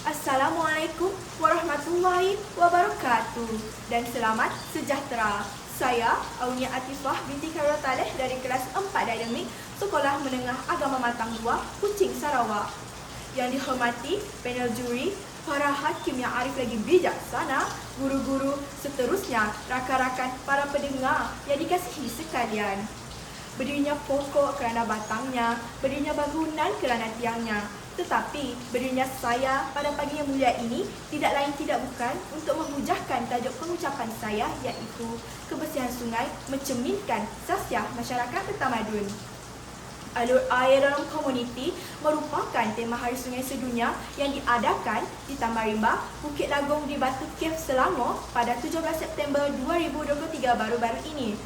Assalamualaikum warahmatullahi wabarakatuh dan selamat sejahtera. Saya Aunia Atifah binti Khairul Taleh dari kelas 4 Akademik Sekolah Menengah Agama Matang 2, Kuching, Sarawak. Yang dihormati panel juri, para hakim yang arif lagi bijaksana, guru-guru, seterusnya rakan-rakan para pendengar yang dikasihi sekalian. Berdirinya pokok kerana batangnya, berdirinya bangunan kerana tiangnya. Tetapi berdirinya saya pada pagi yang mulia ini tidak lain tidak bukan untuk menghujahkan tajuk pengucapan saya, iaitu kebersihan sungai mencerminkan sasiah masyarakat bertamadun. Alur air dalam komuniti merupakan tema Hari Sungai Sedunia yang diadakan di Taman Rimba, Bukit Lagong di Batu Cave, Selangor pada 17 September 2023 baru-baru ini.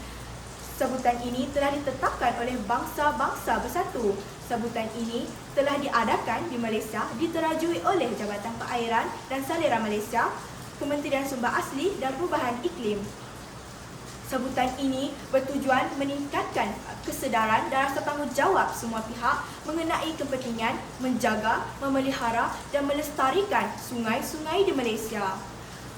Sambutan ini telah ditetapkan oleh Bangsa-Bangsa Bersatu. Sambutan ini telah diadakan di Malaysia, diterajui oleh Jabatan Perairan dan Saliran Malaysia, Kementerian Sumber Asli dan Perubahan Iklim. Sambutan ini bertujuan meningkatkan kesedaran dan rasa tanggungjawab semua pihak mengenai kepentingan menjaga, memelihara dan melestarikan sungai-sungai di Malaysia.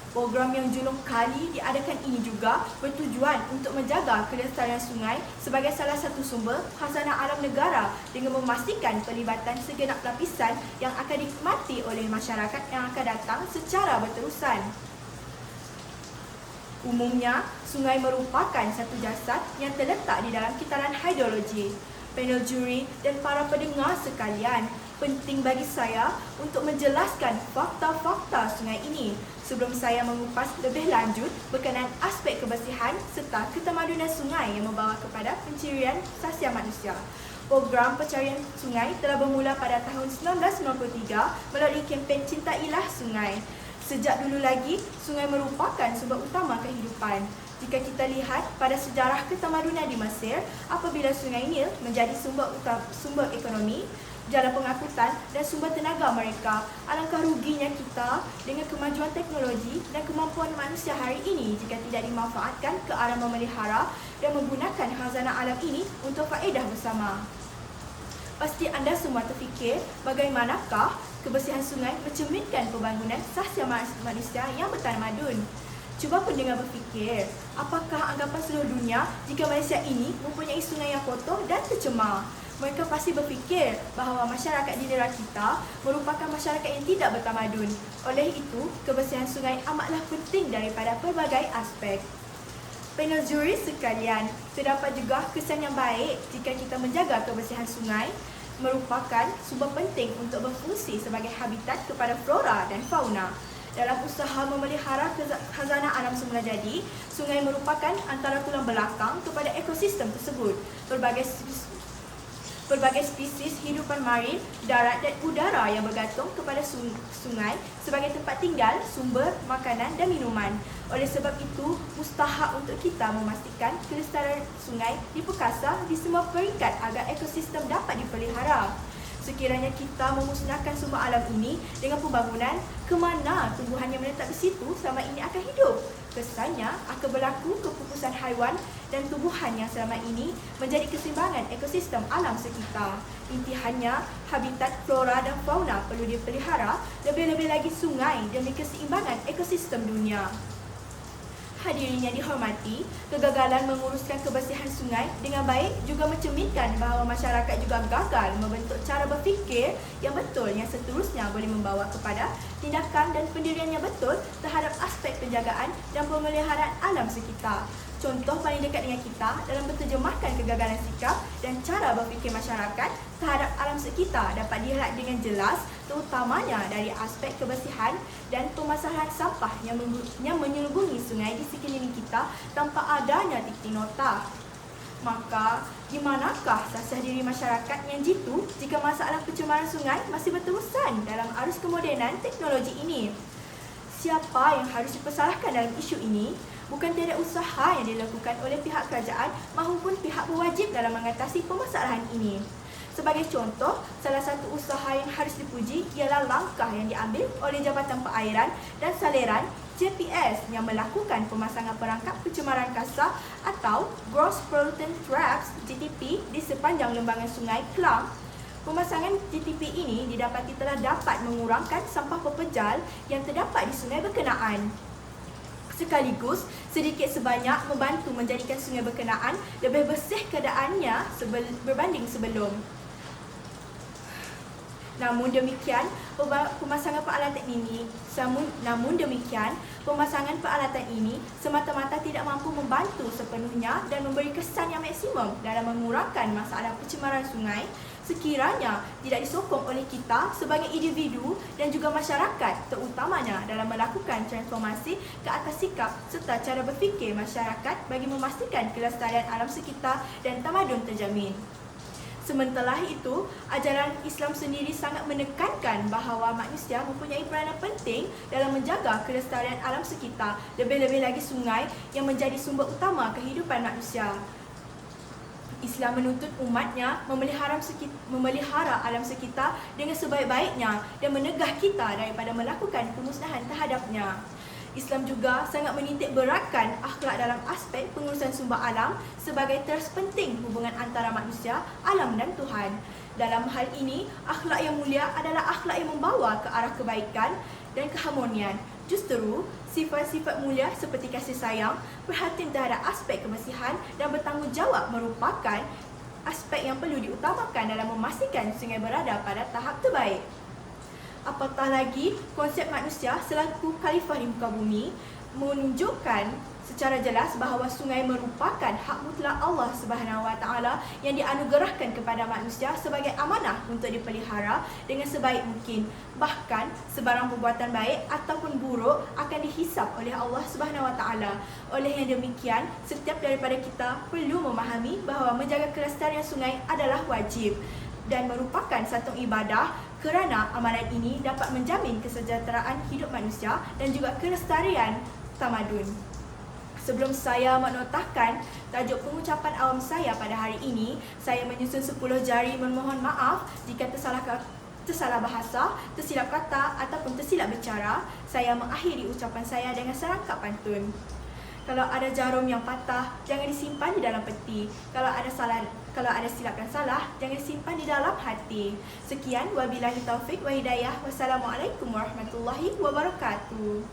Program yang julung kali diadakan ini juga bertujuan untuk menjaga kelestarian sungai sebagai salah satu sumber khazanah alam negara dengan memastikan pelibatan segenap lapisan yang akan dinikmati oleh masyarakat yang akan datang secara berterusan. Umumnya, sungai merupakan satu jasad yang terletak di dalam kitaran hidrologi. Panel juri dan para pendengar sekalian, penting bagi saya untuk menjelaskan fakta-fakta sungai ini sebelum saya mengupas lebih lanjut berkenaan aspek kebersihan serta ketamadunan sungai yang membawa kepada pencerian sasiah manusia. Program pencarian sungai telah bermula pada tahun 1993 melalui kempen Cintailah Sungai. Sejak dulu lagi, sungai merupakan sumber utama kehidupan. Jika kita lihat pada sejarah ketamadunan di Mesir, apabila sungai Nil menjadi sumber ekonomi, jalan pengangkutan dan sumber tenaga mereka, alangkah ruginya kita dengan kemajuan teknologi dan kemampuan manusia hari ini jika tidak dimanfaatkan ke arah memelihara dan menggunakan khazanah alam ini untuk faedah bersama. Pasti anda semua terfikir bagaimanakah kebersihan sungai mencerminkan pembangunan sasiah manusia yang bertamadun. Cuba pendengar berfikir, apakah anggapan seluruh dunia jika Malaysia ini mempunyai sungai yang kotor dan tercemar? Mereka pasti berfikir bahawa masyarakat di negara kita merupakan masyarakat yang tidak bertamadun. Oleh itu, kebersihan sungai amatlah penting daripada pelbagai aspek. Panel juri sekalian, terdapat juga kesan yang baik jika kita menjaga kebersihan sungai merupakan sumber penting untuk berfungsi sebagai habitat kepada flora dan fauna. Dalam usaha memelihara khazanah alam semula jadi, sungai merupakan antara tulang belakang kepada ekosistem tersebut. Berbagai spesies hidupan marin, darat dan udara yang bergantung kepada sungai sebagai tempat tinggal, sumber makanan dan minuman. Oleh sebab itu, mustahak untuk kita memastikan kelestarian sungai diperkasa di semua peringkat agar ekosistem dapat dipelihara. Sekiranya kita memusnahkan sumber alam ini dengan pembangunan, ke mana tumbuhan yang menetap di situ selama ini akan hidup? Kesannya akan berlaku kepupusan haiwan dan tumbuhan yang selama ini menjadi keseimbangan ekosistem alam sekitar. Intihannya, habitat flora dan fauna perlu dipelihara, lebih-lebih lagi sungai demi keseimbangan ekosistem dunia. Hadirin yang dihormati, kegagalan menguruskan kebersihan sungai dengan baik juga mencerminkan bahawa masyarakat juga gagal membentuk cara berfikir yang betul yang seterusnya boleh membawa kepada tindakan dan pendirian yang betul terhadap aspek penjagaan dan pemeliharaan alam sekitar. Contoh paling dekat dengan kita dalam menterjemahkan kegagalan sikap dan cara berfikir masyarakat terhadap alam sekitar dapat dilihat dengan jelas, terutamanya dari aspek kebersihan dan permasalahan sampah yang menyelubungi sungai di sekeliling kita tanpa adanya titik nota. Maka, di manakah sasiah diri masyarakat yang jitu jika masalah pencemaran sungai masih berterusan dalam arus kemodenan teknologi ini? Siapa yang harus dipersalahkan dalam isu ini? Bukan tiada usaha yang dilakukan oleh pihak kerajaan maupun pihak berwajib dalam mengatasi permasalahan ini. Sebagai contoh, salah satu usaha yang harus dipuji ialah langkah yang diambil oleh Jabatan Perairan dan Saliran JPS yang melakukan pemasangan perangkap pencemaran kasar atau Gross Pollutant Traps GTP di sepanjang lembangan Sungai Klang Pemasangan GTP ini didapati telah dapat mengurangkan sampah pepejal yang terdapat di sungai berkenaan. Sekaligus, sedikit sebanyak membantu menjadikan sungai berkenaan lebih bersih keadaannya berbanding sebelum. Namun demikian, pemasangan peralatan ini semata-mata tidak mampu membantu sepenuhnya dan memberi kesan yang maksimum dalam mengurangkan masalah pencemaran sungai sekiranya tidak disokong oleh kita sebagai individu dan juga masyarakat, terutamanya dalam melakukan transformasi ke atas sikap serta cara berfikir masyarakat bagi memastikan kelestarian alam sekitar dan tamadun terjamin. Sementara itu, ajaran Islam sendiri sangat menekankan bahawa manusia mempunyai peranan penting dalam menjaga kelestarian alam sekitar, lebih-lebih lagi sungai yang menjadi sumber utama kehidupan manusia. Islam menuntut umatnya memelihara alam sekitar dengan sebaik-baiknya dan menegah kita daripada melakukan pemusnahan terhadapnya. Islam juga sangat menitik beratkan akhlak dalam aspek pengurusan sumber alam sebagai teras penting hubungan antara manusia, alam dan Tuhan. Dalam hal ini, akhlak yang mulia adalah akhlak yang membawa ke arah kebaikan dan keharmonian. Justru, sifat-sifat mulia seperti kasih sayang, perhatian terhadap aspek kebersihan dan bertanggungjawab merupakan aspek yang perlu diutamakan dalam memastikan sungai berada pada tahap terbaik. Apatah lagi, konsep manusia selaku khalifah di muka bumi menunjukkan secara jelas bahawa sungai merupakan hak mutlak Allah Subhanahu Wa Taala yang dianugerahkan kepada manusia sebagai amanah untuk dipelihara dengan sebaik mungkin. Bahkan sebarang perbuatan baik ataupun buruk akan dihisap oleh Allah Subhanahu Wa Taala. Oleh yang demikian, setiap daripada kita perlu memahami bahawa menjaga kelestarian sungai adalah wajib dan merupakan satu ibadah kerana amalan ini dapat menjamin kesejahteraan hidup manusia dan juga kelestarian tamadun. Sebelum saya menotahkan tajuk pengucapan awam saya pada hari ini, saya menyusun 10 jari memohon maaf jika tersalah bahasa, tersilap kata ataupun tersilap bicara. Saya mengakhiri ucapan saya dengan serangkap pantun. Kalau ada jarum yang patah, jangan disimpan di dalam peti. Kalau ada silap dan salah, jangan disimpan di dalam hati. Sekian, wabillahi taufik wa hidayah. Wassalamualaikum warahmatullahi wabarakatuh.